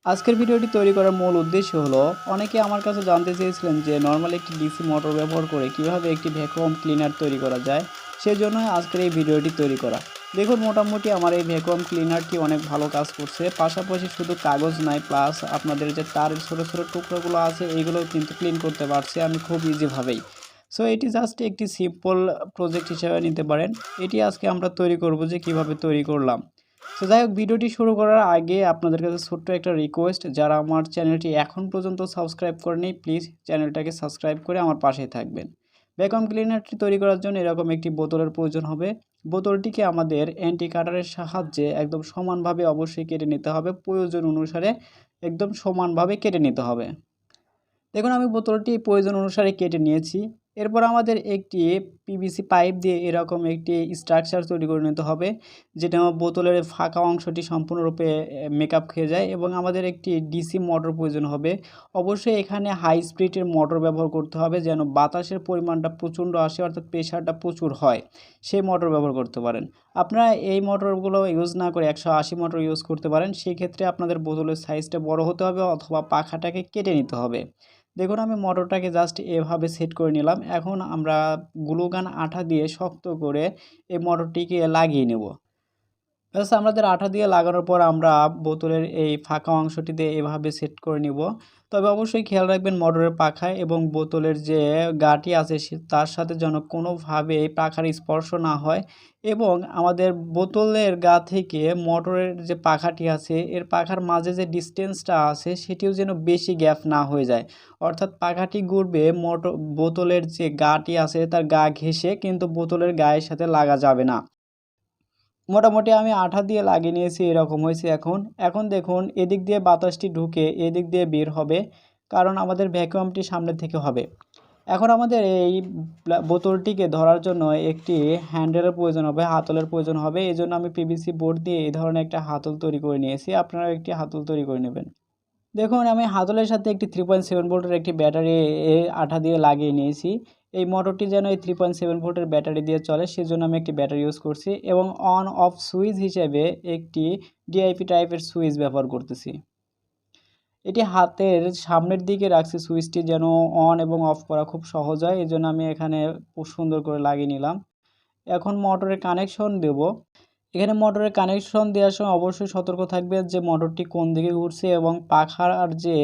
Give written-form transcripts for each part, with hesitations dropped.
আজকের ভিডিওটি তৈরি করার মূল উদ্দেশ্য হলো অনেকে আমার কাছে জানতে চেয়েছিলেন যে নর্মাল একটি ডিসি মোটর ব্যবহার করে কিভাবে একটি ভ্যাকুয়াম ক্লিনার তৈরি করা যায়। সেজন্য আজকের এই ভিডিওটি তৈরি করা। দেখুন, মোটামুটি আমার এই ভ্যাকুয়াম ক্লিনারটি অনেক ভালো কাজ করছে। পাশাপাশি শুধু কাগজ নাই, প্লাস আপনাদের যে তারের ছোটো ছোটো টুকরোগুলো আছে এইগুলোও কিন্তু ক্লিন করতে পারছি আমি খুব ইজিভাবেই। সো এটি জাস্ট একটি সিম্পল প্রজেক্ট হিসেবে নিতে পারেন। এটি আজকে আমরা তৈরি করব যে কিভাবে তৈরি করলাম। তো যাই হোক, ভিডিওটি শুরু করার আগে আপনাদের কাছে ছোট্ট একটা রিকোয়েস্ট, যারা আমার চ্যানেলটি এখন পর্যন্ত সাবস্ক্রাইব করেনি প্লিজ চ্যানেলটাকে সাবস্ক্রাইব করে আমার পাশেই থাকবেন। ভ্যাকুয়াম ক্লিনারটি তৈরি করার জন্য এরকম একটি বোতলের প্রয়োজন হবে। বোতলটিকে আমাদের অ্যান্টি কাটারের সাহায্যে একদম সমানভাবে অবশ্যই কেটে নিতে হবে, প্রয়োজন অনুসারে একদম সমানভাবে কেটে নিতে হবে। দেখুন, আমি বোতলটি প্রয়োজন অনুসারে কেটে নিয়েছি। এরপর আমাদের একটি পিভিসি পাইপ দিয়ে এরকম একটি স্ট্রাকচার তৈরি করে নিতে হবে, যেটা বোতলের ফাঁকা অংশটি সম্পূর্ণরূপে মেকআপ খেয়ে যায়। এবং আমাদের একটি ডিসি মোটর প্রয়োজন হবে। অবশ্যই এখানে হাই স্পিডের মোটর ব্যবহার করতে হবে, যেন বাতাসের পরিমাণটা প্রচণ্ড আসে, অর্থাৎ প্রেশারটা প্রচুর হয়, সেই মোটর ব্যবহার করতে পারেন। আপনারা এই মোটরগুলো ইউজ না করে 180 মোটর ইউজ করতে পারেন। সেই ক্ষেত্রে আপনাদের বোতলের সাইজটা বড় হতে হবে অথবা পাখাটাকে কেটে নিতে হবে। দেখুন, আমি মোটরটাকে জাস্ট এভাবে সেট করে নিলাম। এখন আমরা গ্লু গান আঠা দিয়ে শক্ত করে এই মোটরটিকে লাগিয়ে নেব। ব্যাস, আমাদের আঠা দিয়ে লাগানোর পর আমরা বোতলের এই ফাঁকা অংশটিতে এভাবে সেট করে নিব। তবে অবশ্যই খেয়াল রাখবেন মোটরের পাখায় এবং বোতলের যে গাটি আছে তার সাথে যেন কোনোভাবে পাখার স্পর্শ না হয়। এবং আমাদের বোতলের গা থেকে মোটরের যে পাখাটি আছে এর পাখার মাঝে যে ডিস্টেন্সটা আছে সেটিও যেন বেশি গ্যাপ না হয়ে যায়। অর্থাৎ পাখাটি ঘুরবে বোতলের যে গাটি আছে তার গা ঘেঁষে, কিন্তু বোতলের গায়ের সাথে লাগা যাবে না। মোটামুটি আমি আঠা দিয়ে লাগিয়ে নিয়েছি, এরকম হয়েছে। এখন এখন দেখুন, এদিক দিয়ে বাতাসটি ঢুকে এদিক দিয়ে বের হবে, কারণ আমাদের ভ্যাকুয়ামটি সামনের থেকে হবে। এখন আমাদের এই বোতলটিকে ধরার জন্য একটি হ্যান্ডেলের প্রয়োজন হবে, হাতলের প্রয়োজন হবে। এই জন্য আমি পিভিসি বোর্ড দিয়ে এই ধরনের একটা হাতল তৈরি করে নিয়েছি। আপনারা একটি হাতল তৈরি করে নেবেন। দেখুন, আমি হাতলের সাথে একটি 3.7 ভোল্টের একটি ব্যাটারি আঠা দিয়ে লাগিয়ে নিয়েছি। এই মোটরটি যেন এই 3.7 ভোল্টের ব্যাটারি দিয়ে চলে, সেজন্য আমি একটি ব্যাটারি ইউজ করছি এবং অন অফ সুইচ হিসেবে একটি ডিআইপি টাইপের সুইচ ব্যবহার করতেছি। এটি হাতের সামনের দিকে রাখছি সুইচটি, যেন অন এবং অফ করা খুব সহজ হয়। এই জন্য আমি এখানে খুব সুন্দর করে লাগিয়ে নিলাম। এখন মোটরের কানেকশন দেব। এখানে মোটরের কানেকশন দেওয়ার সময় অবশ্যই সতর্ক থাকবে যে মোটরটি কোন দিকে ঘুরছে এবং পাখার আর যে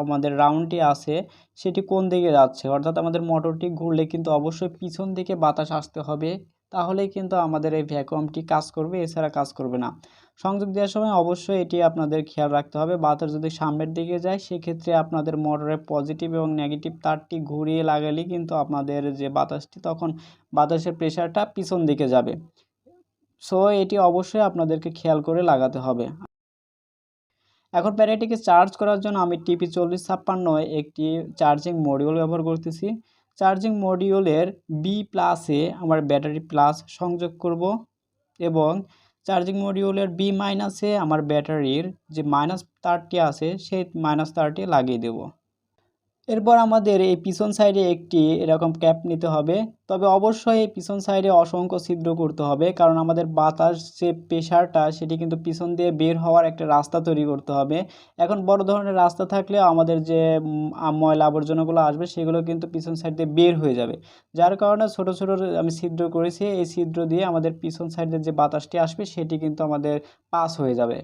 আমাদের রাউন্ডটি আছে সেটি কোন দিকে যাচ্ছে। অর্থাৎ আমাদের মোটরটি ঘুরলে কিন্তু অবশ্যই পিছন দিকে বাতাস আসতে হবে, তাহলেই কিন্তু আমাদের এই ভ্যাকুয়ামটি কাজ করবে, এছাড়া কাজ করবে না। সংযোগ দেওয়ার সময় অবশ্যই এটি আপনাদের খেয়াল রাখতে হবে। বাতাস যদি সামনের দিকে যায় সেক্ষেত্রে আপনাদের মোটরের পজিটিভ এবং নেগেটিভ তারটি ঘুরিয়ে লাগালেই কিন্তু আপনাদের যে বাতাসটি, তখন বাতাসের প্রেশারটা পিছন দিকে যাবে। সো এটি অবশ্যই আপনাদেরকে খেয়াল করে লাগাতে হবে। এখন ব্যাটারিটিকে চার্জ করার জন্য আমি টিপি 4056 একটি চার্জিং মডিউল ব্যবহার করতেছি। চার্জিং মডিউলের বি প্লাসে আমার ব্যাটারি প্লাস সংযোগ করব এবং চার্জিং মডিউলের বি মাইনাসে আমার ব্যাটারির যে মাইনাস তারটি আছে সেই মাইনাস তারটি লাগিয়ে দেব। এরপর আমাদের এই পিছন সাইডে একটি এরকম ক্যাপ নিতে হবে। তবে অবশ্যই এই পিছন সাইডে অসংখ্য ছিদ্র করতে হবে, কারণ আমাদের বাতাস যে প্রেশারটা সেটি কিন্তু পিছন দিয়ে বের হওয়ার একটা রাস্তা তৈরি করতে হবে। এখন বড় ধরনের রাস্তা থাকলে আমাদের যে ময়লা আবর্জনাগুলো আসবে সেগুলো কিন্তু পিছন সাইড দিয়ে বের হয়ে যাবে। যার কারণে ছোট ছোট আমি ছিদ্র করেছি, এই ছিদ্র দিয়ে আমাদের পিছন সাইডের যে বাতাসটি আসবে সেটি কিন্তু আমাদের পাস হয়ে যাবে।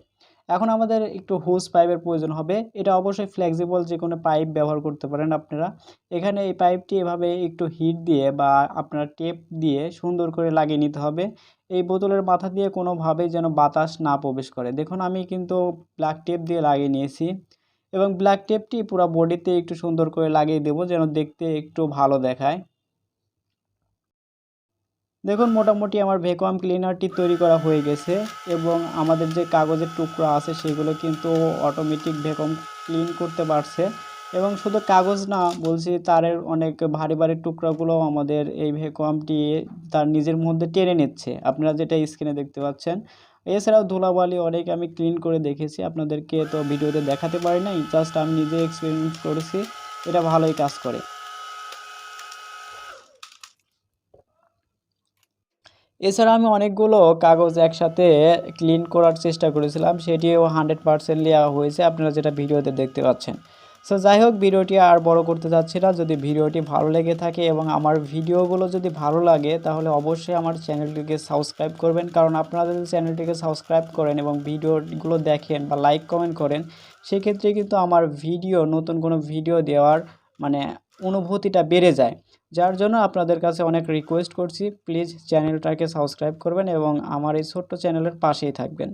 এখন আমাদের একটু হোস পাইপের প্রয়োজন হবে। এটা অবশ্যই ফ্লেক্সিবল যে কোনো পাইপ ব্যবহার করতে পারেন আপনারা। এখানে এই পাইপটি এভাবে একটু হিট দিয়ে বা আপনারা টেপ দিয়ে সুন্দর করে লাগিয়ে নিতে হবে। এই বোতলের মাথা দিয়ে কোনোভাবেই যেন বাতাস না প্রবেশ করে। দেখুন, আমি কিন্তু ব্ল্যাক টেপ দিয়ে লাগিয়ে নিয়েছি এবং ব্ল্যাক টেপটি পুরো বডিতে একটু সুন্দর করে লাগিয়ে দেবো, যেন দেখতে একটু ভালো দেখায়। দেখুন, মোটামুটি আমার ভ্যাকুয়াম ক্লিনারটি তৈরি করা হয়ে গেছে এবং আমাদের যে কাগজের টুকরো আছে সেগুলো কিন্তু অটোমেটিক ভ্যাকুয়াম ক্লিন করতে পারছে। এবং শুধু কাগজ না বলছি, তারের অনেক ভারী ভারী টুকরাগুলো আমাদের এই ভ্যাকুয়ামটি তার নিজের মধ্যে টেনে নিচ্ছে, আপনারা যেটা স্ক্রিনে দেখতে পাচ্ছেন। এছাড়াও ধুলাবালি অনেক আমি ক্লিন করে দেখেছি, আপনাদেরকে তো ভিডিওতে দেখাতে পারি নাই, জাস্ট আমি নিজে এক্সপেরিমেন্ট করেছি। এটা ভালোই কাজ করে। এছাড়া আমি অনেকগুলো কাগজ একসাথে ক্লিন করার চেষ্টা করেছিলাম, সেটিও 100% হয়েছে, আপনারা যেটা ভিডিওতে দেখতে পাচ্ছেন। সো যাই হোক, ভিডিওটি আর বড় করতে যাচ্ছি না। যদি ভিডিওটি ভালো লেগে থাকে এবং আমার ভিডিওগুলো যদি ভালো লাগে, তাহলে অবশ্যই আমার চ্যানেলটিকে সাবস্ক্রাইব করবেন, কারণ আপনারা যদি চ্যানেলটিকে সাবস্ক্রাইব করেন এবং ভিডিওগুলো দেখেন বা লাইক কমেন্ট করেন, সেক্ষেত্রে কিন্তু আমার ভিডিও, নতুন কোনো ভিডিও দেওয়ার মানে অনুভূতিটা বেড়ে যায়। যার জন্য আপনাদের কাছে অনেক রিকোয়েস্ট করছি, প্লিজ চ্যানেলটাকে সাবস্ক্রাইব করবেন এবং আমার এই ছোট্ট চ্যানেলের পাশেই থাকবেন।